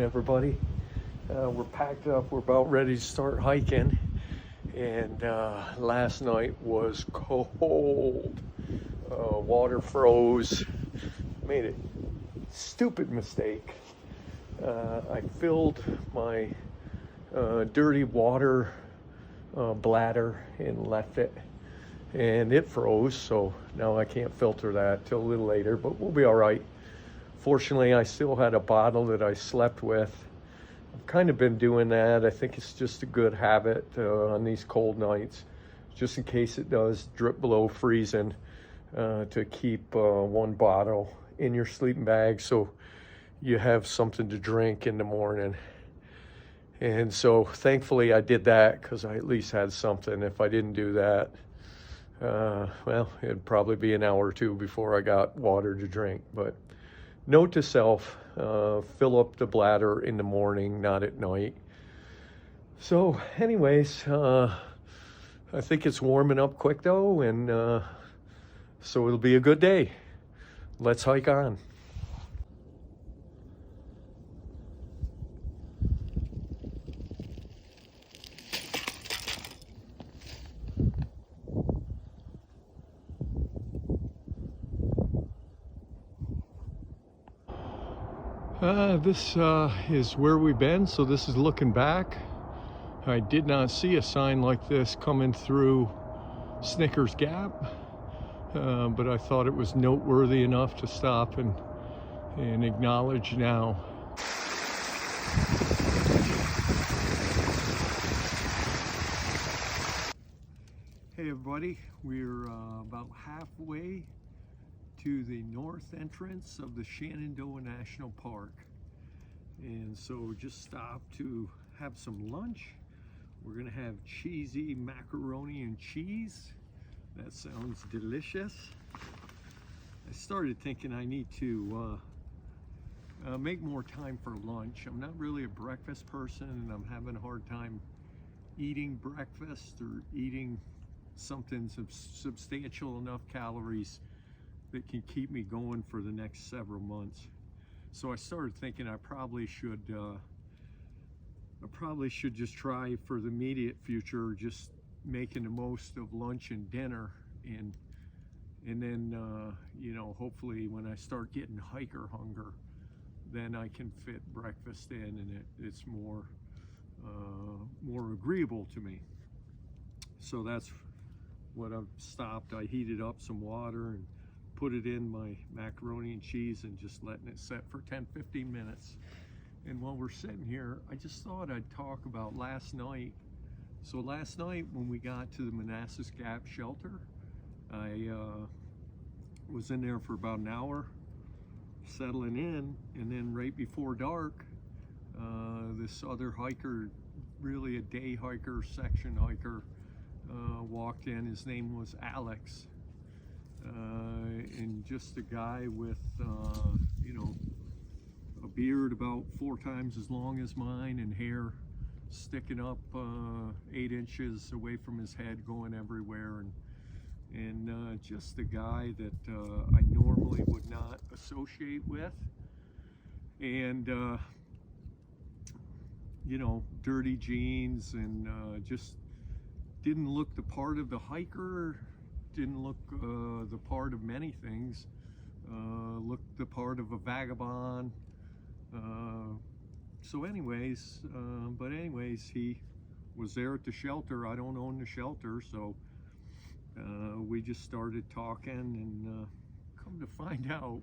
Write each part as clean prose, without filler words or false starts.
everybody. We're packed up. We're about ready to start hiking. And last night was cold. Water froze. Made a stupid mistake. I filled my dirty water bladder and left it. And it froze, so now I can't filter that till a little later, but we'll be all right. Fortunately, I still had a bottle that I slept with. I've kind of been doing that. I think it's just a good habit on these cold nights, just in case it does drip below freezing, to keep one bottle in your sleeping bag so you have something to drink in the morning. And so thankfully I did that because I at least had something. If I didn't do that, well, it'd probably be an hour or two before I got water to drink. But note to self, fill up the bladder in the morning, not at night. So anyways, I think it's warming up quick though, and so it'll be a good day. Let's hike on. This is where we've been, so this is looking back. I did not see a sign like this coming through Snickers Gap, but I thought it was noteworthy enough to stop and acknowledge now. Hey everybody, we're about halfway to the north entrance of the Shenandoah National Park, and so just stopped to have some lunch. We're gonna have cheesy macaroni and cheese. That sounds delicious. I started thinking I need to make more time for lunch. I'm not really a breakfast person, and I'm having a hard time eating breakfast or eating something substantial enough calories that can keep me going for the next several months. So I started thinking I probably should just try for the immediate future, just making the most of lunch and dinner, and then you know, hopefully when I start getting hiker hunger, then I can fit breakfast in, and it's more agreeable to me. So that's what I've stopped. I heated up some water and put it in my macaroni and cheese and just letting it set for 10-15 minutes. And while we're sitting here, I just thought I'd talk about last night. So last night when we got to the Manassas Gap shelter, I was in there for about an hour settling in, and then right before dark, this other hiker, really a day hiker, section hiker, walked in. His name was Alex. And just a guy with, you know, a beard about 4 times as long as mine, and hair sticking up 8 inches away from his head, going everywhere, and just a guy that I normally would not associate with, and you know, dirty jeans, and just didn't look the part of the hiker. Didn't look the part of many things. Looked the part of a vagabond. So anyways, but anyways, he was there at the shelter. I don't own the shelter, so we just started talking, and come to find out,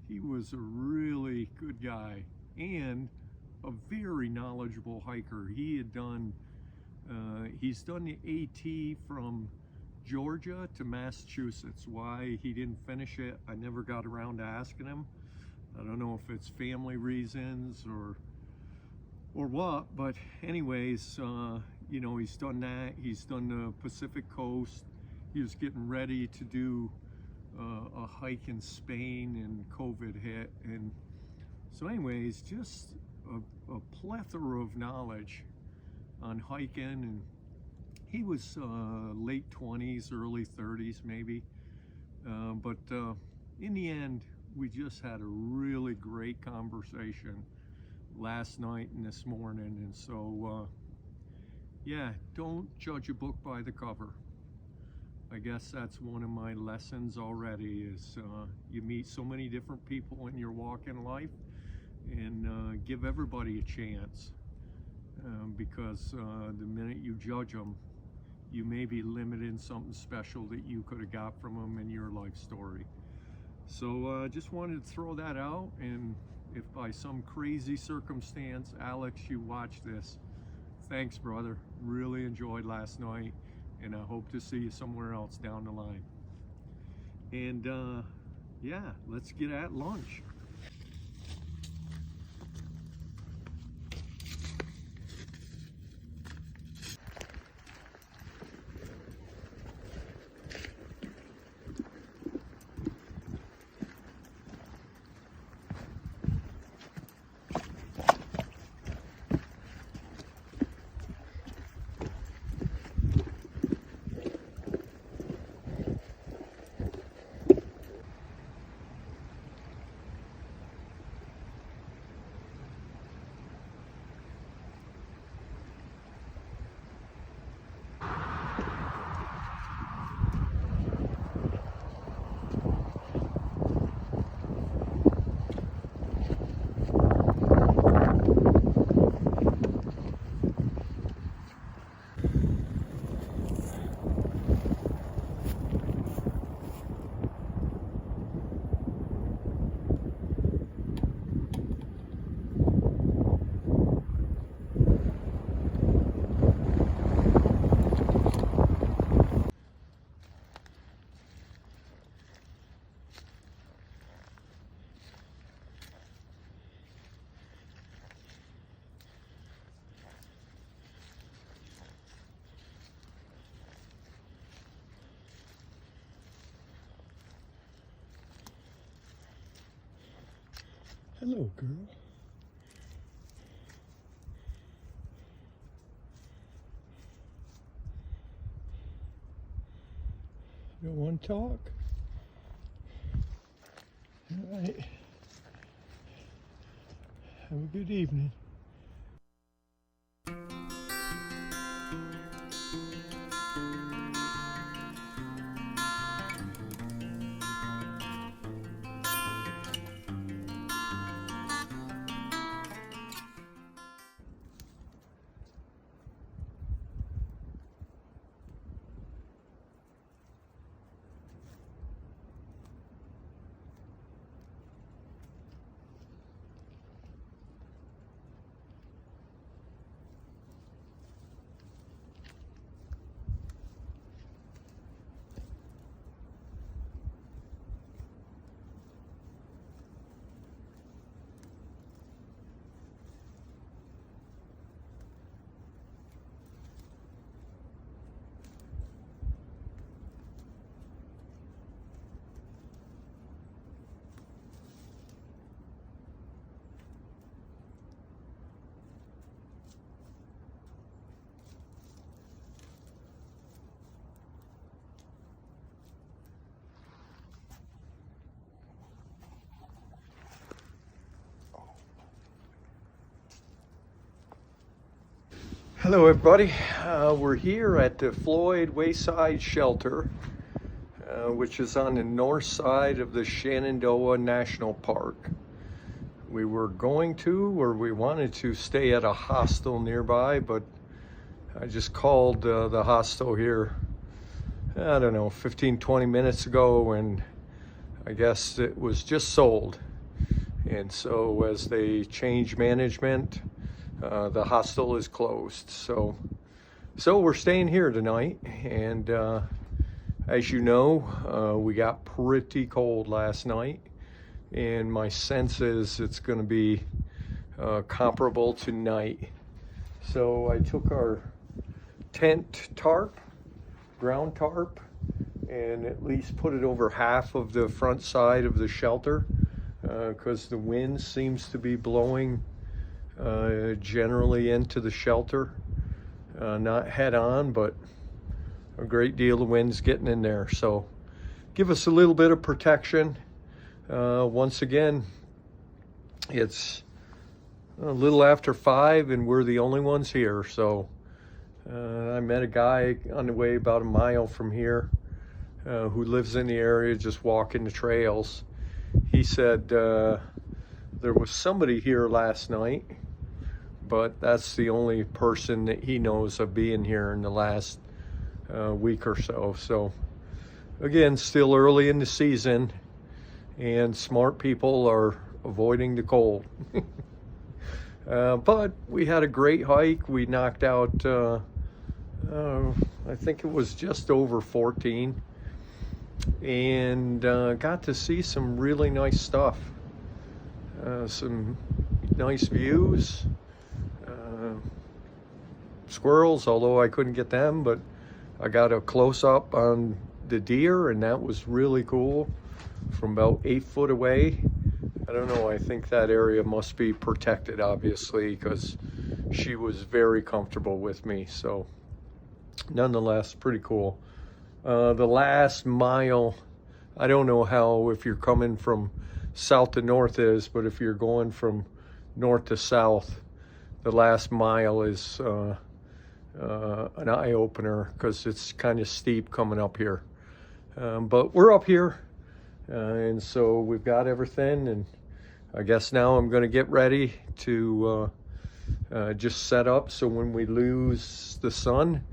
he was a really good guy and a very knowledgeable hiker. He had done, he's done the AT from Georgia to Massachusetts. Why he didn't finish it, I never got around to asking him. I don't know if it's family reasons or what, but anyways, you know, he's done that. He's done the Pacific Coast. He was getting ready to do a hike in Spain, and COVID hit, and so anyways, just a plethora of knowledge on hiking. And he was late 20s, early 30s maybe, but in the end we just had a really great conversation last night and this morning. And so yeah, don't judge a book by the cover. I guess that's one of my lessons already, is you meet so many different people in your walk in life, and give everybody a chance, because the minute you judge them, you may be limiting something special that you could have got from them in your life story. So just wanted to throw that out, and if by some crazy circumstance, Alex, you watch this, thanks, brother. Really enjoyed last night, and I hope to see you somewhere else down the line. And yeah, let's get at lunch. Hello, girl. You don't want to talk? All right. Have a good evening. Hello, everybody. We're here at the Floyd Wayside Shelter, which is on the north side of the Shenandoah National Park. We were going to, or we wanted to, stay at a hostel nearby, but I just called the hostel here, I don't know, 15-20 minutes ago, and I guess it was just sold. And so as they change management, the hostel is closed. So we're staying here tonight, and as you know, we got pretty cold last night, and my sense is it's going to be comparable tonight. So I took our tent tarp, ground tarp, and at least put it over half of the front side of the shelter, because the wind seems to be blowing generally into the shelter, not head on, but a great deal of wind's getting in there. So give us a little bit of protection. Once again, it's a little after 5 and we're the only ones here. So I met a guy on the way about a mile from here who lives in the area, just walking the trails. He said there was somebody here last night, but that's the only person that he knows of being here in the last week or so. So again, still early in the season and smart people are avoiding the cold. But we had a great hike. We knocked out I think it was just over 14, and got to see some really nice stuff, some nice views, squirrels, although I couldn't get them, but I got a close-up on the deer, and that was really cool from about 8 foot away. I don't know, I think that area must be protected, obviously, because she was very comfortable with me. So nonetheless, pretty cool. The last mile, I don't know how, if you're coming from south to north is, but if you're going from north to south, the last mile is an eye-opener because it's kind of steep coming up here. But we're up here, and so we've got everything, and I guess now I'm going to get ready to just set up so when we lose the sun,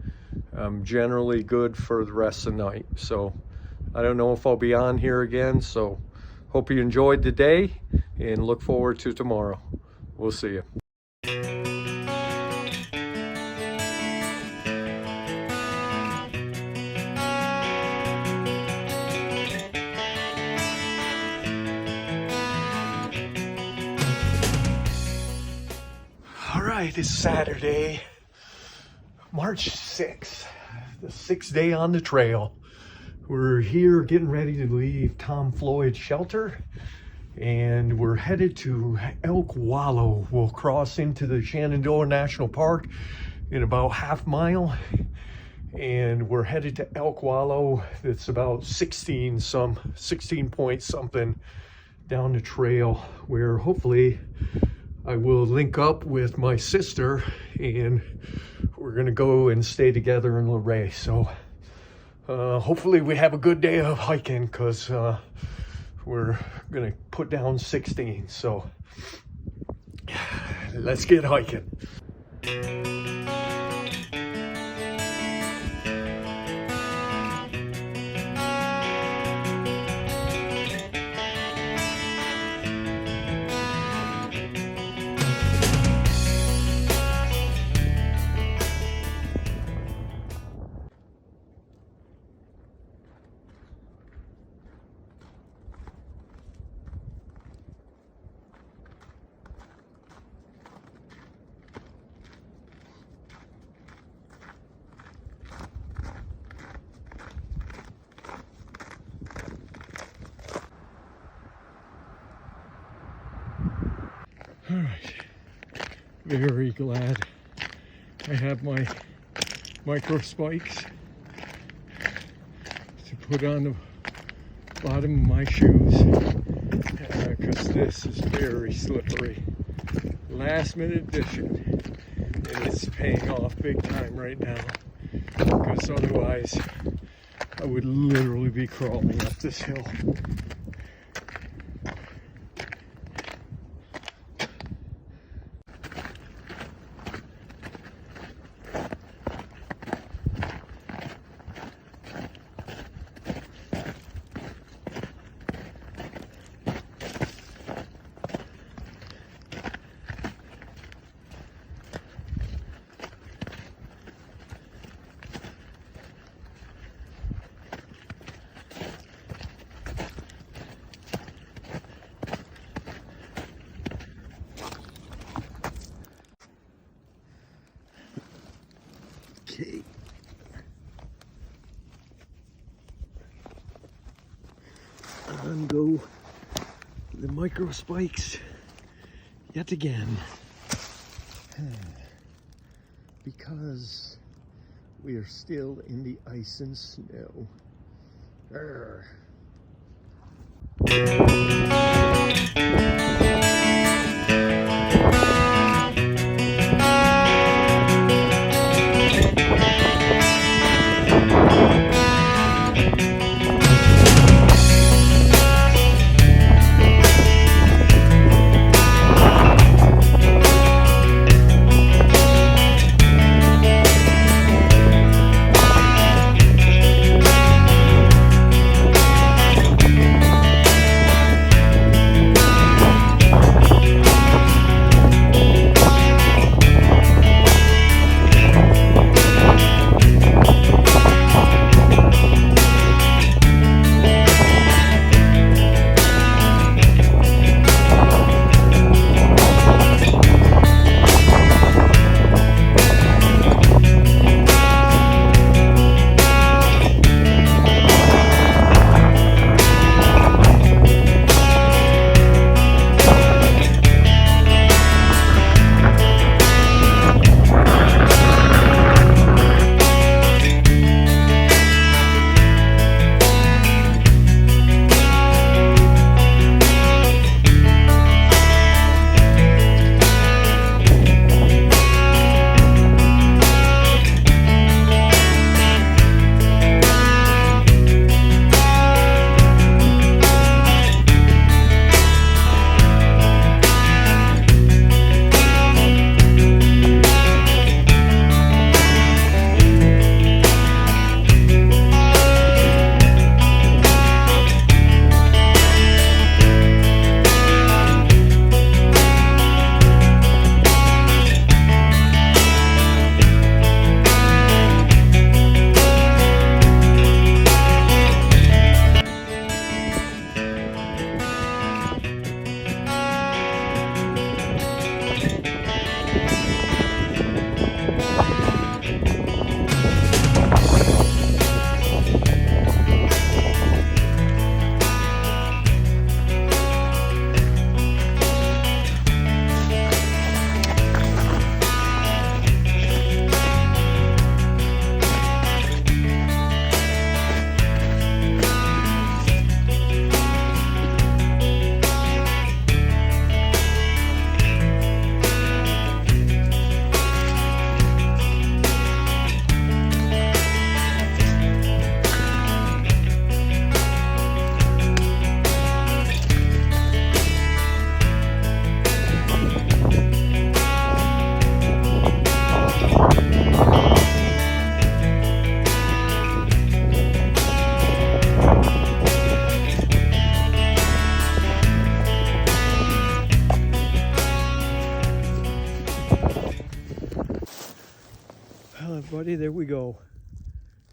I'm generally good for the rest of the night. So I don't know if I'll be on here again, so hope you enjoyed the day and look forward to tomorrow. We'll see you. All right, it's Saturday, March 6th, the 6th day on the trail. We're here getting ready to leave Tom Floyd's shelter, and we're headed to Elk Wallow. We'll cross into the Shenandoah National Park in about half mile, and we're headed to Elk Wallow. It's about 16 point something down the trail, where hopefully I will link up with my sister and we're gonna go and stay together in Luray. So hopefully we have a good day of hiking, because we're gonna put down 16. So let's get hiking. All right, very glad I have my micro spikes to put on the bottom of my shoes, because this is very slippery. Last minute addition, and it's paying off big time right now, because otherwise I would literally be crawling up this hill. Okay. On go the micro spikes yet again, because we are still in the ice and snow. Arrgh. everybody, there we go.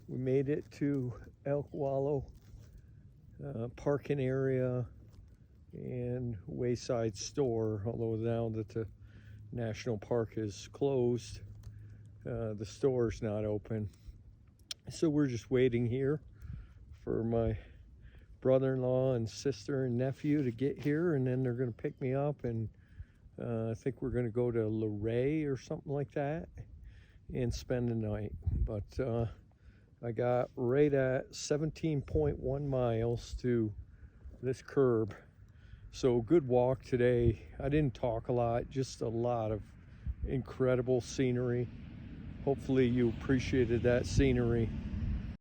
We made it to Elk Wallow parking area and Wayside store, although now that the national park is closed, the store's not open. So we're just waiting here for my brother-in-law and sister and nephew to get here, and then they're going to pick me up, and I think we're going to go to Luray or something like that and spend the night. But I got right at 17.1 miles to this curb. So good walk today. I didn't talk a lot, just a lot of incredible scenery. Hopefully you appreciated that scenery.